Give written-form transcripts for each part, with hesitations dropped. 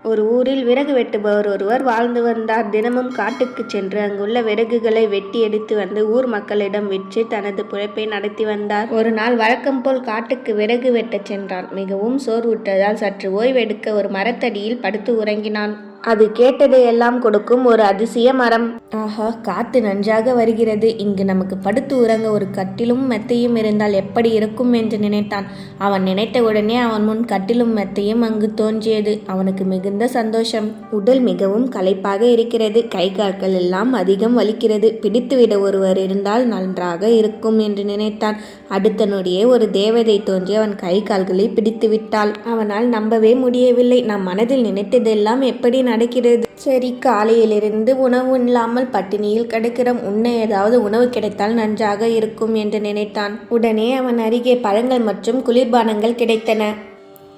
ஒரு ஊரில் விறகு வெட்டுபவர் ஒருவர் வாழ்ந்து வந்தார். தினமும் காட்டுக்கு சென்று அங்குள்ள விறகுகளை வெட்டி எடுத்து வந்து ஊர் மக்களிடம் விற்று தனது பிழைப்பை நடத்தி வந்தார். ஒரு நாள் வழக்கம் போல் காட்டுக்கு விறகு வெட்டச் சென்றான். மிகவும் சோர்வுற்றதால் சற்று ஓய்வெடுக்க ஒரு மரத்தடியில் படுத்து உறங்கினான். அது கேட்டதையெல்லாம் கொடுக்கும் ஒரு அதிசய மரம். ஆஹா, காத்து நன்றாக வருகிறது. இங்கு நமக்கு படுத்து உறங்க ஒரு கட்டிலும் மெத்தையும் இருந்தால் எப்படி இருக்கும் என்று நினைத்தான். அவன் நினைத்தவுடனே அவன் முன் கட்டிலும் மெத்தையும் அங்கு தோன்றியது. அவனுக்கு மிகுந்த சந்தோஷம். உடல் மிகவும் களைப்பாக இருக்கிறது. கை கால்கள் எல்லாம் அதிகம் வலிக்கிறது. பிடித்துவிட ஒருவர் இருந்தால் நன்றாக இருக்கும் என்று நினைத்தான். அடுத்த நொடியே ஒரு தேவதை தோன்றி அவன் கை கால்களை பிடித்து விட்டாள். அவனால் நம்பவே முடியவில்லை. நம் மனதில் நினைத்ததெல்லாம் எப்படி நடக்கிறது? சரி, காலையிலிருந்து உணவு இல்லாமல் பட்டினியில் கிடக்கிறோம். உண்ண ஏதாவது உணவு கிடைத்தால் நன்றாக இருக்கும் என்று நினைத்தான். உடனே அவன் அருகே பழங்கள் மற்றும் குளிர்பானங்கள் கிடைத்தன.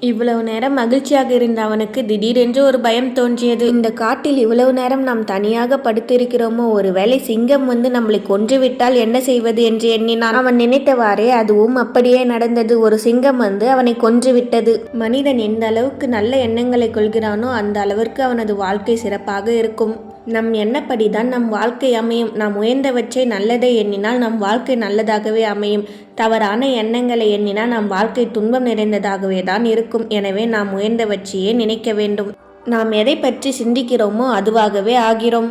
இவ்வளவு நேரம் மகிழ்ச்சியாக இருந்த அவனுக்கு திடீரென்று ஒரு பயம் தோன்றியது. இந்த காட்டில் இவ்வளவு நேரம் நாம் தனியாக படுத்திருக்கிறோமோ, ஒருவேளை சிங்கம் வந்து நம்மளை கொன்றுவிட்டால் என்ன செய்வது என்று எண்ணினான். அவன் நினைத்தவாறே அதுவும் அப்படியே நடந்தது. ஒரு சிங்கம் வந்து அவனை கொன்றுவிட்டது. மனிதன் எந்த அளவுக்கு நல்ல எண்ணங்களை கொள்கிறானோ அந்த அளவிற்கு அவனது வாழ்க்கை சிறப்பாக இருக்கும். நம் எண்ணப்படிதான் நம் வாழ்க்கை அமையும். நாம் உயர்ந்தவற்றை நல்லதை எண்ணினால் நம் வாழ்க்கை நல்லதாகவே அமையும். தவறான எண்ணங்களை எண்ணினால் நம் வாழ்க்கை துன்பம் நிறைந்ததாகவே தான் இருக்கும். எனவே நாம் உயர்ந்தவற்றையே நினைக்க வேண்டும். நாம் எதை பற்றி சிந்திக்கிறோமோ அதுவாகவே ஆகிறோம்.